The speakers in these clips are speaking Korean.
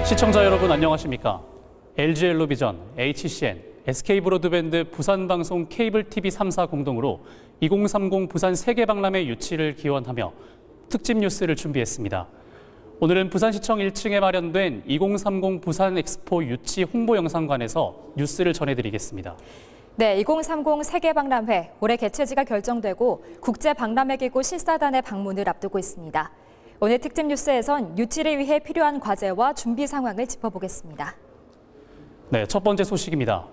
시청자 여러분 안녕하십니까? LG엘로비전, HCN, SK브로드밴드, 부산방송 케이블TV 3사 공동으로 2030 부산 세계박람회 유치를 기원하며 특집 뉴스를 준비했습니다. 오늘은 부산시청 1층에 마련된 2030 부산 엑스포 유치 홍보 영상관에서 뉴스를 전해드리겠습니다. 네, 2030 세계박람회 올해 개최지가 결정되고 국제박람회기구 실사단의 방문을 앞두고 있습니다. 오늘 특집 뉴스에선 유치를 위해 필요한 과제와 준비 상황을 짚어보겠습니다. 네, 첫 번째 소식입니다.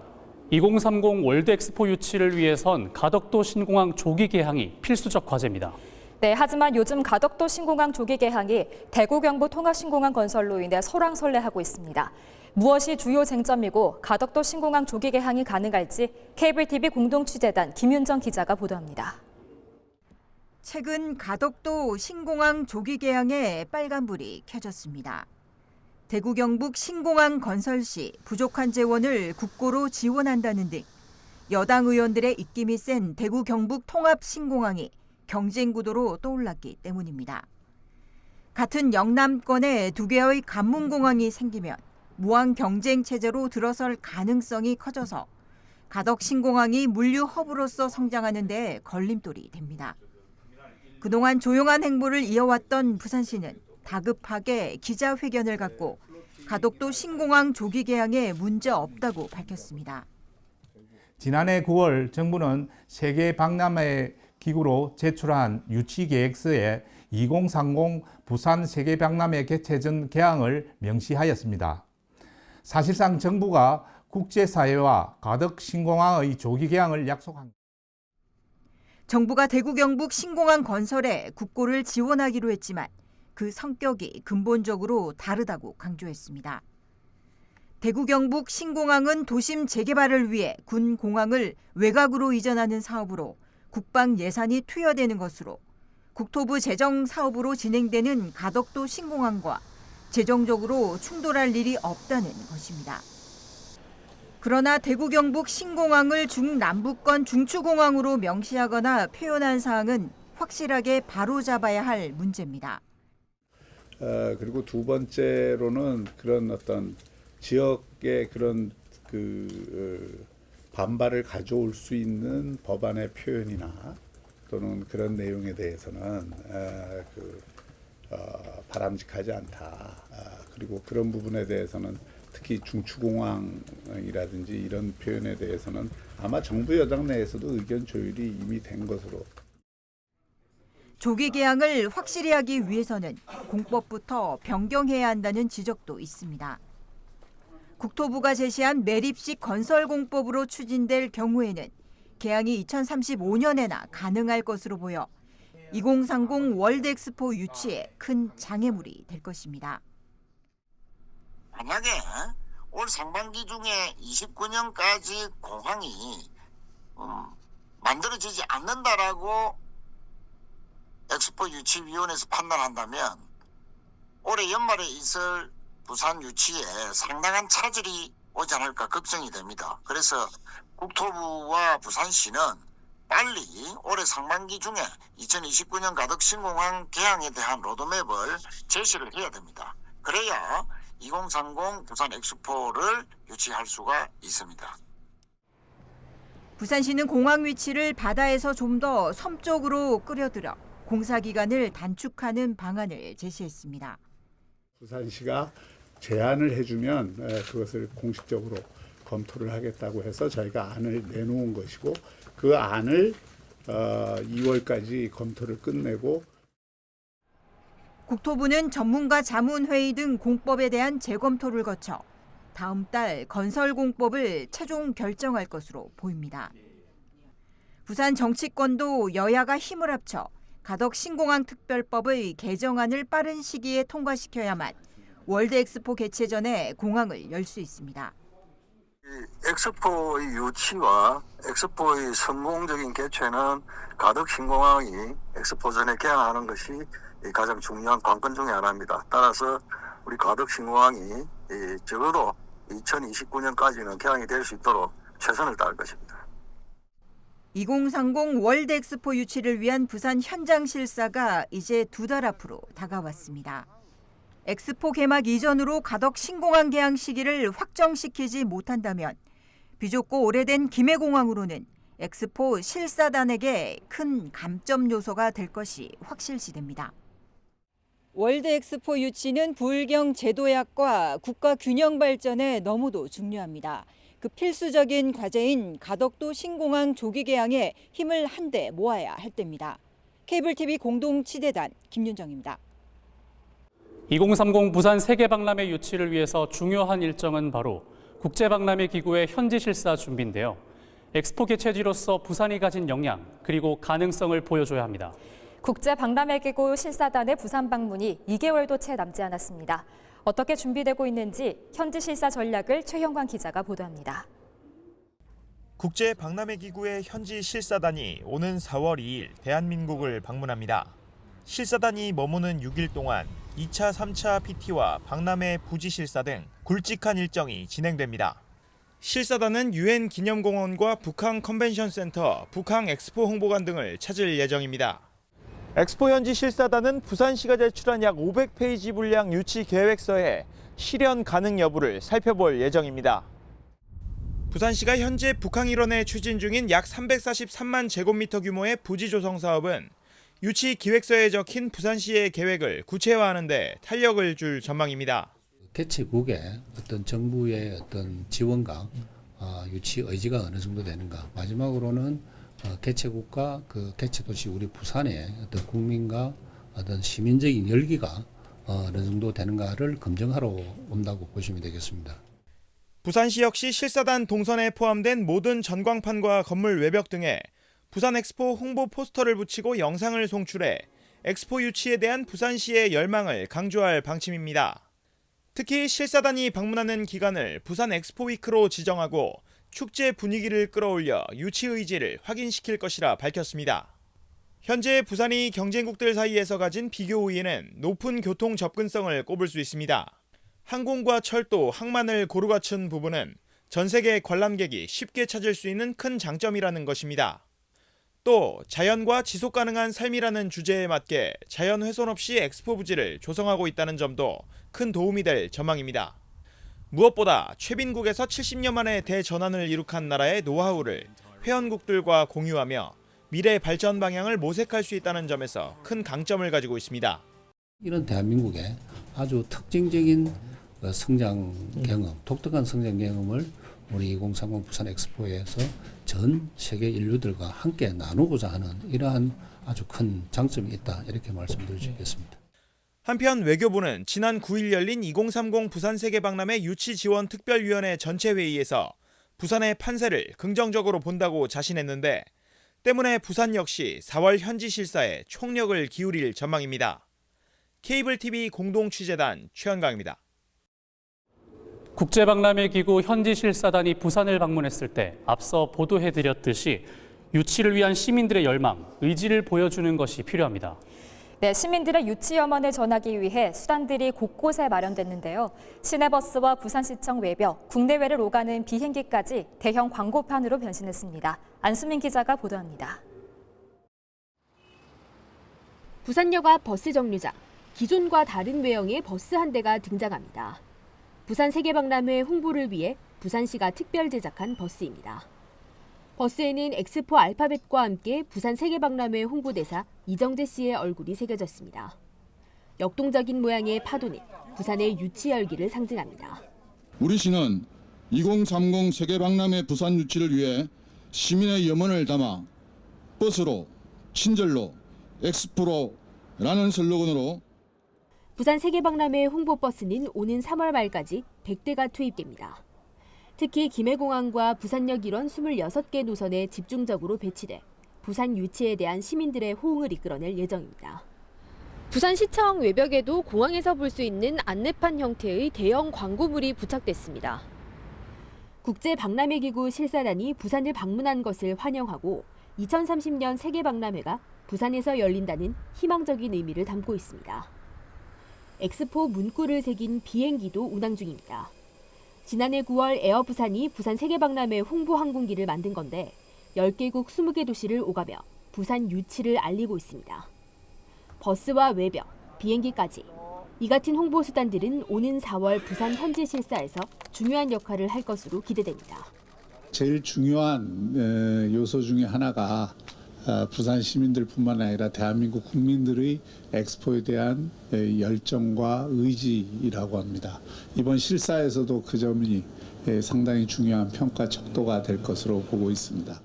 2030 월드 엑스포 유치를 위해선 가덕도 신공항 조기 개항이 필수적 과제입니다. 네, 하지만 요즘 가덕도 신공항 조기 개항이 대구 경부 통합신공항 건설로 인해 설왕설래하고 있습니다. 무엇이 주요 쟁점이고 가덕도 신공항 조기 개항이 가능할지 케이블TV 공동취재단 김윤정 기자가 보도합니다. 최근 가덕도 신공항 조기 개항에 빨간불이 켜졌습니다. 대구 경북 신공항 건설 시 부족한 재원을 국고로 지원한다는 등 여당 의원들의 입김이 센 대구 경북 통합 신공항이 경쟁 구도로 떠올랐기 때문입니다. 같은 영남권에 두 개의 관문공항이 생기면 무한 경쟁 체제로 들어설 가능성이 커져서 가덕 신공항이 물류 허브로서 성장하는 데 걸림돌이 됩니다. 그동안 조용한 행보를 이어왔던 부산시는 다급하게 기자회견을 갖고 가덕도 신공항 조기 개항에 문제 없다고 밝혔습니다. 지난해 9월 정부는 세계박람회 기구로 제출한 유치계획서에 2030 부산 세계박람회 개최 전 개항을 명시하였습니다. 사실상 정부가 국제사회와 가덕 신공항의 조기 개항을 약속한 정부가 대구 경북 신공항 건설에 국고를 지원하기로 했지만 그 성격이 근본적으로 다르다고 강조했습니다. 대구 경북 신공항은 도심 재개발을 위해 군 공항을 외곽으로 이전하는 사업으로 국방 예산이 투여되는 것으로 국토부 재정 사업으로 진행되는 가덕도 신공항과 재정적으로 충돌할 일이 없다는 것입니다. 그러나 대구 경북 신공항을 중남부권 중추공항으로 명시하거나 표현한 사항은 확실하게 바로잡아야 할 문제입니다. 그리고 두 번째로는 그런 어떤 지역의 그런 반발을 가져올 수 있는 법안의 표현이나 또는 그런 내용에 대해서는 바람직하지 않다. 그리고 그런 부분에 대해서는 특히 중추공항이라든지 이런 표현에 대해서는 아마 정부 여당 내에서도 의견 조율이 이미 된 것으로. 조기 개항을 확실히 하기 위해서는 공법부터 변경해야 한다는 지적도 있습니다. 국토부가 제시한 매립식 건설공법으로 추진될 경우에는 개항이 2035년에나 가능할 것으로 보여 2030 월드 엑스포 유치에 큰 장애물이 될 것입니다. 만약에 올 상반기 중에 29년까지 공항이 만들어지지 않는다라고 엑스포 유치위원회에서 판단한다면 올해 연말에 있을 부산 유치에 상당한 차질이 오지 않을까 걱정이 됩니다. 그래서 국토부와 부산시는 빨리 올해 상반기 중에 2029년 가덕 신공항 개항에 대한 로드맵을 제시를 해야 됩니다. 그래야 2030 부산 엑스포를 유치할 수가 있습니다. 부산시는 공항 위치를 바다에서 좀 더 섬쪽으로 끌어들여 공사 기간을 단축하는 방안을 제시했습니다. 부산시가 제안을 해주면 그것을 공식적으로 검토를 하겠다고 해서 저희가 안을 내놓은 것이고 그 안을 2월까지 검토를 끝내고 국토부는 전문가 자문회의 등 공법에 대한 재검토를 거쳐 다음 달 건설공법을 최종 결정할 것으로 보입니다. 부산 정치권도 여야가 힘을 합쳐 가덕 신공항 특별법의 개정안을 빠른 시기에 통과시켜야만 월드 엑스포 개최 전에 공항을 열 수 있습니다. 엑스포의 유치와 엑스포의 성공적인 개최는 가덕 신공항이 엑스포 전에 개항하는 것이 가장 중요한 관건 중에 하나입니다. 따라서 우리 가덕 신공항이 적어도 2029년까지는 개항이 될 수 있도록 최선을 다할 것입니다. 2030 월드 엑스포 유치를 위한 부산 현장 실사가 이제 2달 앞으로 다가왔습니다. 엑스포 개막 이전으로 가덕 신공항 개항 시기를 확정시키지 못한다면 비좁고 오래된 김해공항으로는 엑스포 실사단에게 큰 감점 요소가 될 것이 확실시됩니다. 월드 엑스포 유치는 불경 제도약과 국가 균형 발전에 너무도 중요합니다. 그 필수적인 과제인 가덕도 신공항 조기 개항에 힘을 한데 모아야 할 때입니다. 케이블TV 공동 취재단 김윤정입니다. 2030 부산 세계박람회 유치를 위해서 중요한 일정은 바로 국제박람회 기구의 현지 실사 준비인데요. 엑스포 개최지로서 부산이 가진 역량 그리고 가능성을 보여줘야 합니다. 국제박람회기구 실사단의 부산 방문이 2개월도 채 남지 않았습니다. 어떻게 준비되고 있는지 현지 실사 전략을 최형관 기자가 보도합니다. 국제박람회기구의 현지 실사단이 오는 4월 2일 대한민국을 방문합니다. 실사단이 머무는 6일 동안 2차, 3차 PT와 박람회 부지 실사 등 굵직한 일정이 진행됩니다. 실사단은 유엔 기념공원과 북항 컨벤션 센터, 북항 엑스포 홍보관 등을 찾을 예정입니다. 엑스포 현지 실사단은 부산시가 제출한 약 500페이지 분량 유치 계획서에 실현 가능 여부를 살펴볼 예정입니다. 부산시가 현재 북항 일원에 추진 중인 약 343만 제곱미터 규모의 부지 조성 사업은 유치 기획서에 적힌 부산시의 계획을 구체화하는 데 탄력을 줄 전망입니다. 개최국의 어떤 정부의 어떤 지원과 유치 의지가 어느 정도 되는가. 마지막으로는 개최국과 그 개최도시 우리 부산의 어떤 국민과 어떤 시민적인 열기가 어느 정도 되는가를 검증하러 온다고 보시면 되겠습니다. 부산시 역시 실사단 동선에 포함된 모든 전광판과 건물 외벽 등에 부산 엑스포 홍보 포스터를 붙이고 영상을 송출해 엑스포 유치에 대한 부산시의 열망을 강조할 방침입니다. 특히 실사단이 방문하는 기간을 부산 엑스포 위크로 지정하고 축제 분위기를 끌어올려 유치 의지를 확인시킬 것이라 밝혔습니다. 현재 부산이 경쟁국들 사이에서 가진 비교 우위는 높은 교통 접근성을 꼽을 수 있습니다. 항공과 철도, 항만을 고루 갖춘 부분은 전 세계 관람객이 쉽게 찾을 수 있는 큰 장점이라는 것입니다. 또 자연과 지속 가능한 삶이라는 주제에 맞게 자연 훼손 없이 엑스포 부지를 조성하고 있다는 점도 큰 도움이 될 전망입니다. 무엇보다 최빈국에서 70년 만에 대전환을 이룩한 나라의 노하우를 회원국들과 공유하며 미래 발전 방향을 모색할 수 있다는 점에서 큰 강점을 가지고 있습니다. 이런 대한민국의 아주 특징적인 성장 경험, 독특한 성장 경험을 우리 2030 부산 엑스포에서 전 세계 인류들과 함께 나누고자 하는 이러한 아주 큰 장점이 있다, 이렇게 말씀드릴 수 있겠습니다. 한편 외교부는 지난 9일 열린 2030 부산 세계박람회 유치지원특별위원회 전체 회의에서 부산의 판세를 긍정적으로 본다고 자신했는데 때문에 부산 역시 4월 현지 실사에 총력을 기울일 전망입니다. 케이블TV 공동취재단 최현강입니다. 국제박람회기구 현지 실사단이 부산을 방문했을 때 앞서 보도해드렸듯이 유치를 위한 시민들의 열망, 의지를 보여주는 것이 필요합니다. 네, 시민들의 유치 염원을 전하기 위해 수단들이 곳곳에 마련됐는데요. 시내버스와 부산시청 외벽, 국내외를 오가는 비행기까지 대형 광고판으로 변신했습니다. 안수민 기자가 보도합니다. 부산역 앞 버스 정류장, 기존과 다른 외형의 버스 한 대가 등장합니다. 부산 세계박람회 홍보를 위해 부산시가 특별 제작한 버스입니다. 버스에는 엑스포 알파벳과 함께 부산 세계박람회 홍보대사 이정재 씨의 얼굴이 새겨졌습니다. 역동적인 모양의 파도는 부산의 유치 열기를 상징합니다. 우리 시는 2030 세계박람회 부산 유치를 위해 시민의 염원을 담아 버스로, 친절로, 엑스포로라는 슬로건으로 부산 세계박람회 홍보버스는 오는 3월 말까지 100대가 투입됩니다. 특히 김해공항과 부산역 일원 26개 노선에 집중적으로 배치돼 부산 유치에 대한 시민들의 호응을 이끌어낼 예정입니다. 부산시청 외벽에도 공항에서 볼 수 있는 안내판 형태의 대형 광고물이 부착됐습니다. 국제박람회기구 실사단이 부산을 방문한 것을 환영하고 2030년 세계박람회가 부산에서 열린다는 희망적인 의미를 담고 있습니다. 엑스포 문구를 새긴 비행기도 운항 중입니다. 지난해 9월 에어부산이 부산 세계박람회 홍보 항공기를 만든 건데 10개국 20개 도시를 오가며 부산 유치를 알리고 있습니다. 버스와 외벽, 비행기까지 이 같은 홍보 수단들은 오는 4월 부산 현지 실사에서 중요한 역할을 할 것으로 기대됩니다. 제일 중요한 요소 중에 하나가 부산 시민들뿐만 아니라 대한민국 국민들의 엑스포에 대한 열정과 의지라고 합니다. 이번 실사에서도 그 점이 상당히 중요한 평가 척도가 될 것으로 보고 있습니다.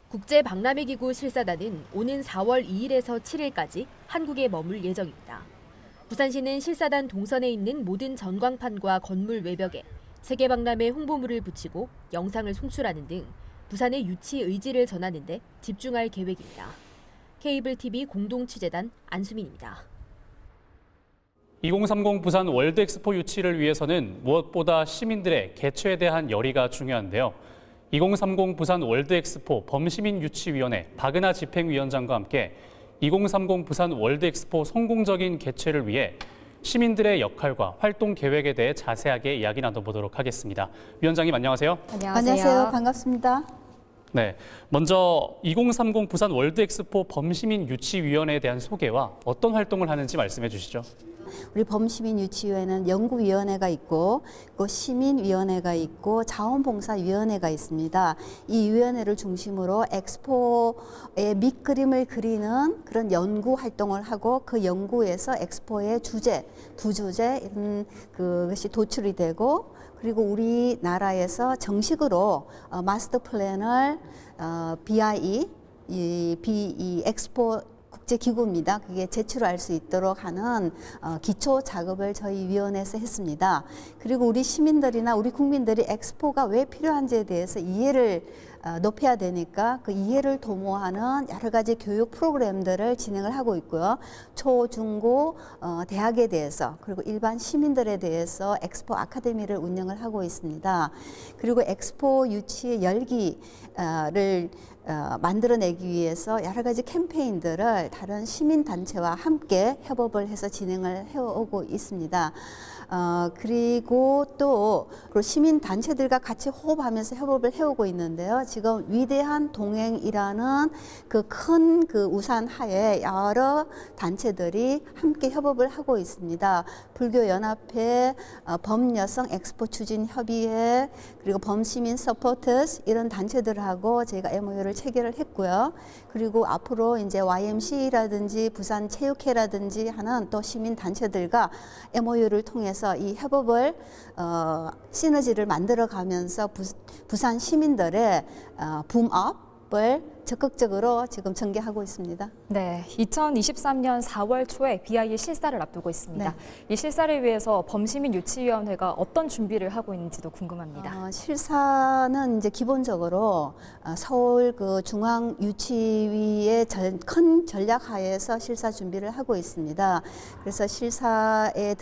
국제박람회기구 실사단은 오는 4월 2일에서 7일까지 한국에 머물 예정입니다. 부산시는 실사단 동선에 있는 모든 전광판과 건물 외벽에 세계박람회 홍보물을 붙이고 영상을 송출하는 등 부산의 유치 의지를 전하는 데 집중할 계획입니다. 케이블 TV 공동취재단 안수민입니다. 2030 부산 월드 엑스포 유치를 위해서는 무엇보다 시민들의 개최에 대한 열의가 중요한데요. 2030 부산 월드 엑스포 범시민 유치위원회 박은하 집행위원장과 함께 2030 부산 월드 엑스포 성공적인 개최를 위해 시민들의 역할과 활동 계획에 대해 자세하게 이야기 나눠보도록 하겠습니다. 위원장님 안녕하세요. 안녕하세요. 반갑습니다. 네, 먼저 2030 부산 월드 엑스포 범시민 유치위원회에 대한 소개와 어떤 활동을 하는지 말씀해 주시죠. 우리 범시민유치위원회는 연구위원회가 있고 그 시민위원회가 있고 자원봉사위원회가 있습니다. 이 위원회를 중심으로 엑스포의 밑그림을 그리는 그런 연구 활동을 하고 그 연구에서 엑스포의 주제, 부주제 이런 그것이 도출이 되고 그리고 우리나라에서 정식으로 마스터 플랜을 BIE, 이 엑스포 국제기구입니다. 그게 제출할 수 있도록 하는 기초 작업을 저희 위원회에서 했습니다. 그리고 우리 시민들이나 우리 국민들이 엑스포가 왜 필요한지에 대해서 이해를 높여야 되니까 그 이해를 도모하는 여러 가지 교육 프로그램들을 진행을 하고 있고요. 초, 중, 고, 대학에 대해서 그리고 일반 시민들에 대해서 엑스포 아카데미를 운영을 하고 있습니다. 그리고 엑스포 유치의 열기를 만들어내기 위해서 여러 가지 캠페인들을 다른 시민단체와 함께 협업을 해서 진행을 해오고 있습니다. 그리고 또 시민단체들과 같이 호흡하면서 협업을 해오고 있는데요. 지금 위대한 동행이라는 그 큰 그 우산 하에 여러 단체들이 함께 협업을 하고 있습니다. 불교연합회, 범여성 엑스포 추진협의회, 그리고 범시민 서포터스 이런 단체들하고 저희가 MOU를 체결을 했고요. 그리고 앞으로 이제 YMCA라든지 부산체육회라든지 하는 또 시민단체들과 MOU를 통해서 이 협업을 시너지를 만들어가면서 부산 시민들의 붐업을 적극적으로 지금 전개하고 있습니다. 네, 2023년 4월 초에 BIE 실사를 앞두고 있습니다. 네. 이 실사를 위해서 범시민 유치위원회가 어떤 준비를 하고 있는지도 궁금합니다. 실사는 이제 기본적으로 서울 그 중앙 유치위의 큰 전략하에서 실사 준비를 하고 있습니다. 그래서 실사에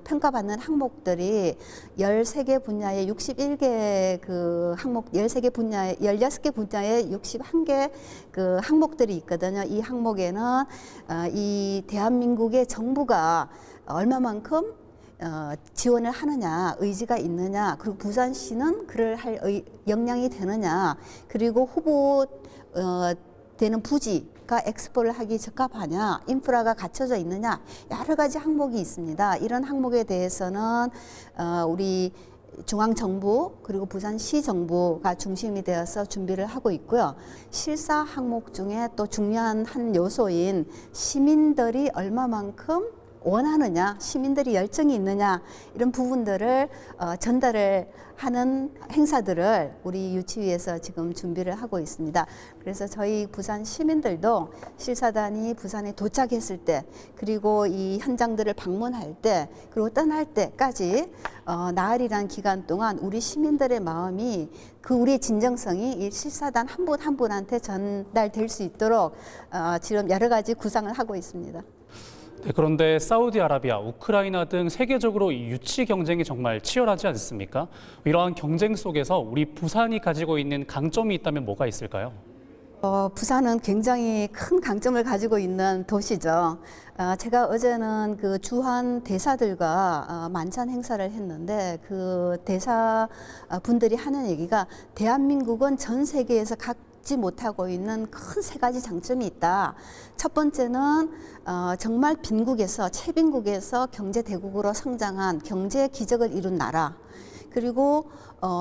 평가받는 항목들이 13개 분야에 61개 그 항목, 13개 분야에 16개 분야에 61개 그 항목들이 있거든요. 이 항목에는 이 대한민국의 정부가 얼마만큼 지원을 하느냐, 의지가 있느냐, 그리고 부산시는 그를 할 역량이 되느냐, 그리고 후보 되는 부지가 엑스포를 하기 적합하냐, 인프라가 갖춰져 있느냐, 여러 가지 항목이 있습니다. 이런 항목에 대해서는 우리 중앙정부 그리고 부산시 정부가 중심이 되어서 준비를 하고 있고요. 실사 항목 중에 또 중요한 한 요소인 시민들이 얼마만큼 원하느냐, 시민들이 열정이 있느냐 이런 부분들을 전달을 하는 행사들을 우리 유치위에서 지금 준비를 하고 있습니다. 그래서 저희 부산 시민들도 실사단이 부산에 도착했을 때 그리고 이 현장들을 방문할 때 그리고 떠날 때까지 나흘이라는 기간 동안 우리 시민들의 마음이 그 우리의 진정성이 이 실사단 한 분 한 분한테 전달될 수 있도록 지금 여러 가지 구상을 하고 있습니다. 네, 그런데 사우디아라비아, 우크라이나 등 세계적으로 이 유치 경쟁이 정말 치열하지 않습니까? 이러한 경쟁 속에서 우리 부산이 가지고 있는 강점이 있다면 뭐가 있을까요? 부산은 굉장히 큰 강점을 가지고 있는 도시죠. 제가 어제는 그 주한 대사들과 만찬 행사를 했는데 그 대사 분들이 하는 얘기가 대한민국은 전 세계에서 각 갖지 못하고 있는 큰 세 가지 장점이 있다. 첫 번째는 정말 빈국에서 최빈국에서 경제 대국으로 성장한 경제 기적을 이룬 나라. 그리고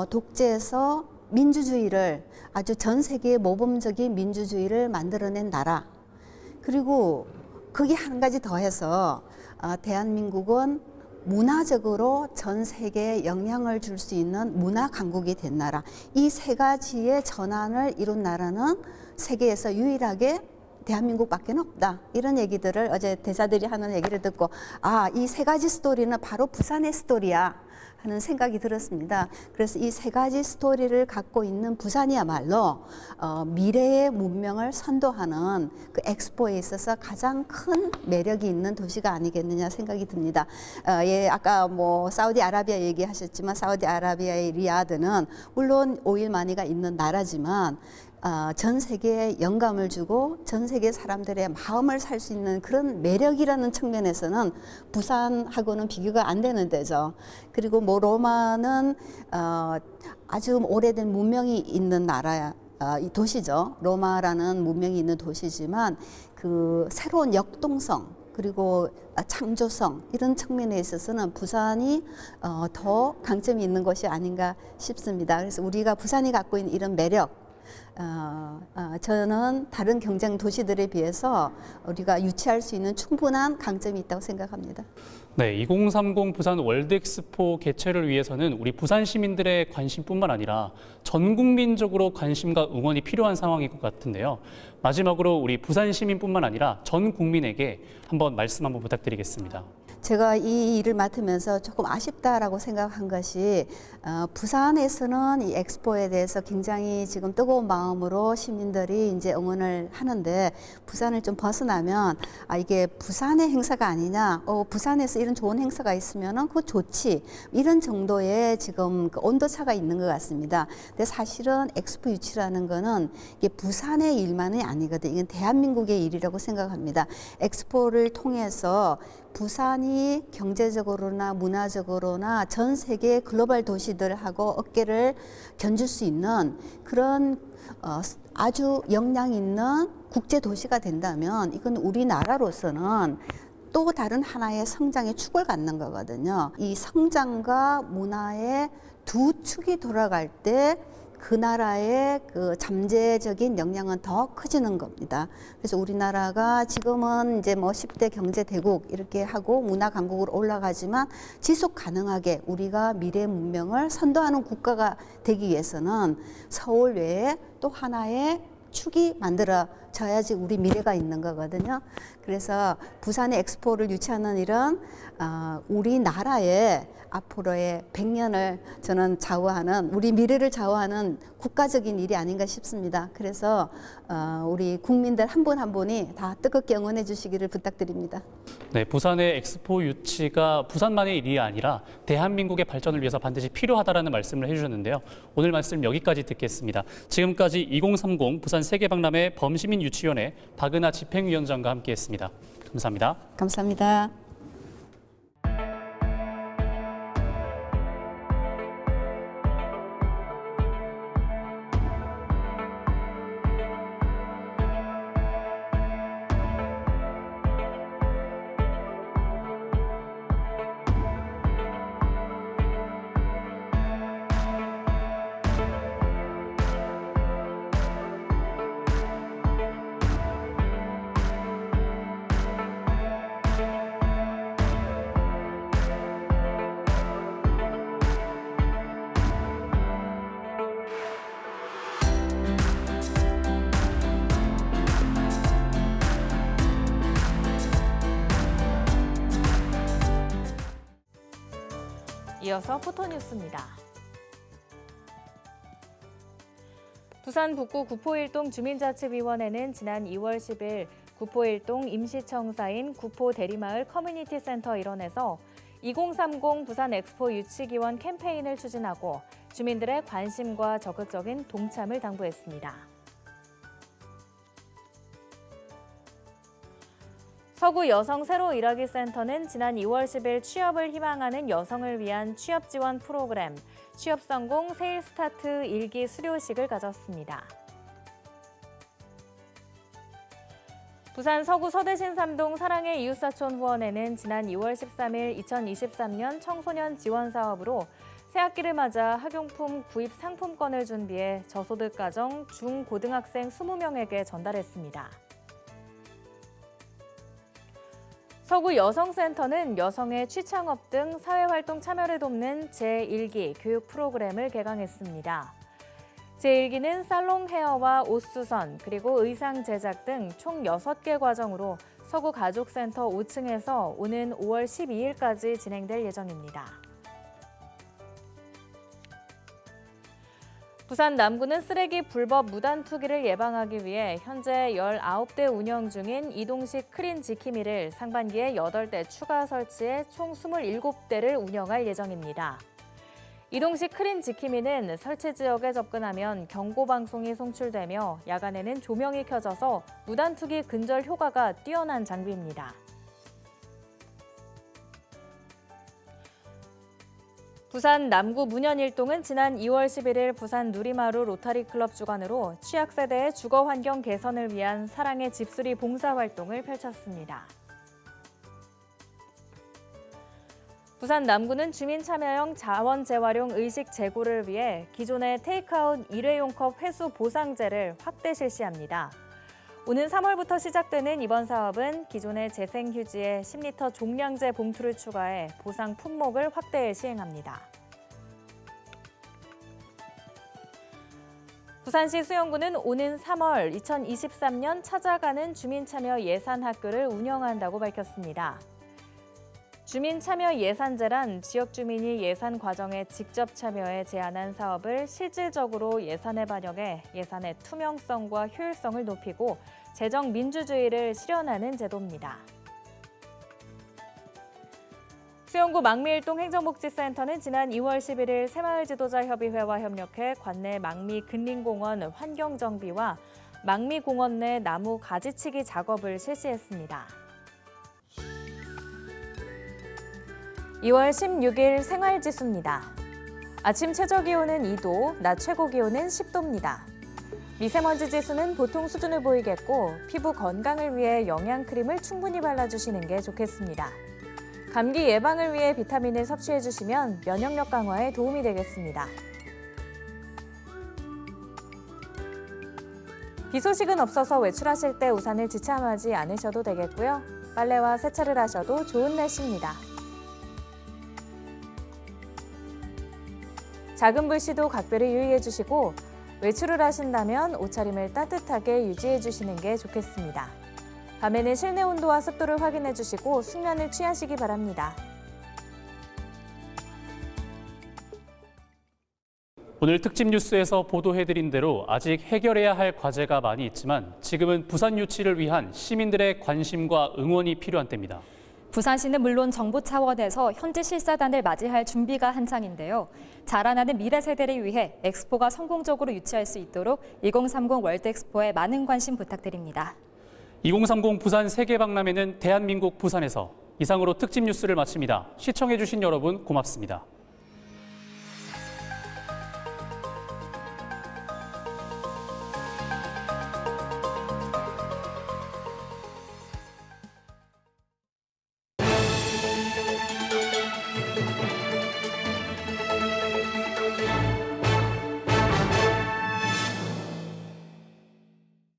독재에서 민주주의를 아주 전 세계의 모범적인 민주주의를 만들어낸 나라. 그리고 거기 한 가지 더해서 대한민국은 문화적으로 전 세계에 영향을 줄 수 있는 문화 강국이 된 나라. 이 세 가지의 전환을 이룬 나라는 세계에서 유일하게 대한민국밖에 없다. 이런 얘기들을 어제 대사들이 하는 얘기를 듣고 이 세 가지 스토리는 바로 부산의 스토리야 하는 생각이 들었습니다. 그래서 이 세 가지 스토리를 갖고 있는 부산이야말로 미래의 문명을 선도하는 그 엑스포에 있어서 가장 큰 매력이 있는 도시가 아니겠느냐 생각이 듭니다. 아까 뭐 사우디아라비아 얘기하셨지만 사우디아라비아의 리야드는 물론 오일마니가 있는 나라지만 전 세계에 영감을 주고 전 세계 사람들의 마음을 살 수 있는 그런 매력이라는 측면에서는 부산하고는 비교가 안 되는 데죠. 그리고 뭐 로마는 아주 오래된 문명이 있는 나라야. 이 도시죠. 로마라는 문명이 있는 도시지만 그 새로운 역동성 그리고 창조성 이런 측면에 있어서는 부산이 더 강점이 있는 것이 아닌가 싶습니다. 그래서 우리가 부산이 갖고 있는 이런 매력 저는 다른 경쟁 도시들에 비해서 우리가 유치할 수 있는 충분한 강점이 있다고 생각합니다. 네, 2030 부산 월드엑스포 개최를 위해서는 우리 부산 시민들의 관심뿐만 아니라 전 국민적으로 관심과 응원이 필요한 상황인 것 같은데요. 마지막으로 우리 부산 시민뿐만 아니라 전 국민에게 말씀 한번 부탁드리겠습니다. 제가 이 일을 맡으면서 조금 아쉽다라고 생각한 것이 부산에서는 이 엑스포에 대해서 굉장히 지금 뜨거운 마음으로 시민들이 이제 응원을 하는데 부산을 좀 벗어나면 이게 부산의 행사가 아니냐, 부산에서 이런 좋은 행사가 있으면은 그거 좋지 이런 정도의 지금 그 온도차가 있는 것 같습니다. 근데 사실은 엑스포 유치라는 거는 이게 부산의 일만이 아니거든요. 이건 대한민국의 일이라고 생각합니다. 엑스포를 통해서 부산이 경제적으로나 문화적으로나 전 세계 글로벌 도시들하고 어깨를 견줄 수 있는 그런 아주 역량 있는 국제 도시가 된다면 이건 우리나라로서는 또 다른 하나의 성장의 축을 갖는 거거든요. 이 성장과 문화의 두 축이 돌아갈 때 그 나라의 그 잠재적인 역량은 더 커지는 겁니다. 그래서 우리나라가 지금은 이제 뭐 10대 경제 대국 이렇게 하고 문화 강국으로 올라가지만 지속 가능하게 우리가 미래 문명을 선도하는 국가가 되기 위해서는 서울 외에 또 하나의 축이 만들어져야지 우리 미래가 있는 거거든요. 그래서 부산의 엑스포를 유치하는 일은 우리나라의 앞으로의 100년을 저는 좌우하는 우리 미래를 좌우하는 국가적인 일이 아닌가 싶습니다. 그래서 우리 국민들 한 분 한 분이 다 뜨겁게 응원해 주시기를 부탁드립니다. 네, 부산의 엑스포 유치가 부산만의 일이 아니라 대한민국의 발전을 위해서 반드시 필요하다라는 말씀을 해주셨는데요. 오늘 말씀 여기까지 듣겠습니다. 지금까지 2030 부산 세계박람회 범시민유치위원회 박은하 집행위원장과 함께했습니다. 감사합니다. 감사합니다. 이어서 포토뉴스입니다. 부산 북구 구포일동 주민자치위원회는 지난 2월 10일 구포일동 임시청사인 구포 대리마을 커뮤니티 센터 일원에서 2030 부산 엑스포 유치 기원 캠페인을 추진하고 주민들의 관심과 적극적인 동참을 당부했습니다. 서구 여성 새로 일하기 센터는 지난 2월 10일 취업을 희망하는 여성을 위한 취업 지원 프로그램 취업성공 세일스타트 1기 수료식을 가졌습니다. 부산 서구 서대신 3동 사랑의 이웃사촌 후원회는 지난 2월 13일 2023년 청소년 지원 사업으로 새학기를 맞아 학용품 구입 상품권을 준비해 저소득 가정 중고등학생 20명에게 전달했습니다. 서구 여성센터는 여성의 취창업 등 사회활동 참여를 돕는 제1기 교육 프로그램을 개강했습니다. 제1기는 살롱 헤어와 옷 수선, 그리고 의상 제작 등 총 6개 과정으로 서구 가족센터 5층에서 오는 5월 12일까지 진행될 예정입니다. 부산 남구는 쓰레기 불법 무단 투기를 예방하기 위해 현재 19대 운영 중인 이동식 크린 지킴이를 상반기에 8대 추가 설치해 총 27대를 운영할 예정입니다. 이동식 크린 지킴이는 설치 지역에 접근하면 경고 방송이 송출되며 야간에는 조명이 켜져서 무단 투기 근절 효과가 뛰어난 장비입니다. 부산 남구 문현일동은 지난 2월 11일 부산 누리마루 로터리 클럽 주관으로 취약세대의 주거 환경 개선을 위한 사랑의 집수리 봉사활동을 펼쳤습니다. 부산 남구는 주민 참여형 자원 재활용 의식 제고를 위해 기존의 테이크아웃 일회용 컵 회수 보상제를 확대 실시합니다. 오는 3월부터 시작되는 이번 사업은 기존의 재생휴지에 10리터 종량제 봉투를 추가해 보상 품목을 확대해 시행합니다. 부산시 수영구는 오는 3월 2023년 찾아가는 주민참여 예산학교를 운영한다고 밝혔습니다. 주민참여 예산제란 지역 주민이 예산 과정에 직접 참여해 제안한 사업을 실질적으로 예산에 반영해 예산의 투명성과 효율성을 높이고 재정 민주주의를 실현하는 제도입니다. 수영구 망미일동 행정복지센터는 지난 2월 11일 새마을지도자협의회와 협력해 관내 망미 근린공원 환경정비와 망미공원 내 나무 가지치기 작업을 실시했습니다. 2월 16일 생활지수입니다. 아침 최저기온은 2도, 낮 최고기온은 10도입니다. 미세먼지 지수는 보통 수준을 보이겠고 피부 건강을 위해 영양크림을 충분히 발라주시는 게 좋겠습니다. 감기 예방을 위해 비타민을 섭취해주시면 면역력 강화에 도움이 되겠습니다. 비 소식은 없어서 외출하실 때 우산을 지참하지 않으셔도 되겠고요. 빨래와 세차를 하셔도 좋은 날씨입니다. 작은 불씨도 각별히 유의해 주시고 외출을 하신다면 옷차림을 따뜻하게 유지해 주시는 게 좋겠습니다. 밤에는 실내 온도와 습도를 확인해 주시고 숙면을 취하시기 바랍니다. 오늘 특집 뉴스에서 보도해드린 대로 아직 해결해야 할 과제가 많이 있지만 지금은 부산 유치를 위한 시민들의 관심과 응원이 필요한 때입니다. 부산시는 물론 정부 차원에서 현지 실사단을 맞이할 준비가 한창인데요. 자라나는 미래 세대를 위해 엑스포가 성공적으로 유치할 수 있도록 2030 월드 엑스포에 많은 관심 부탁드립니다. 2030 부산 세계박람회는 대한민국 부산에서 이상으로 특집 뉴스를 마칩니다. 시청해주신 여러분 고맙습니다.